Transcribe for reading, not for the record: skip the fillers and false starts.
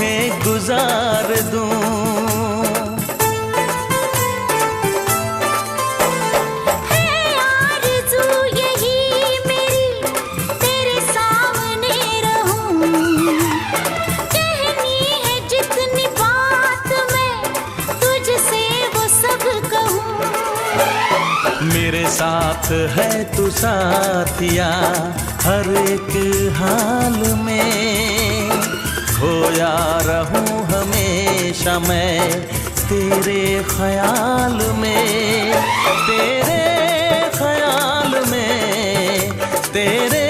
तुम्हें गुजार दूं। है आरज़ू यही मेरी, तेरे सामने रहूं। कहनी है जितनी बात मैं तुझसे वो सब कहूं। मेरे साथ है तू साथिया हर एक हाल में, खोया रहूं हमेशा मैं तेरे ख्याल में, तेरे ख्याल में, तेरे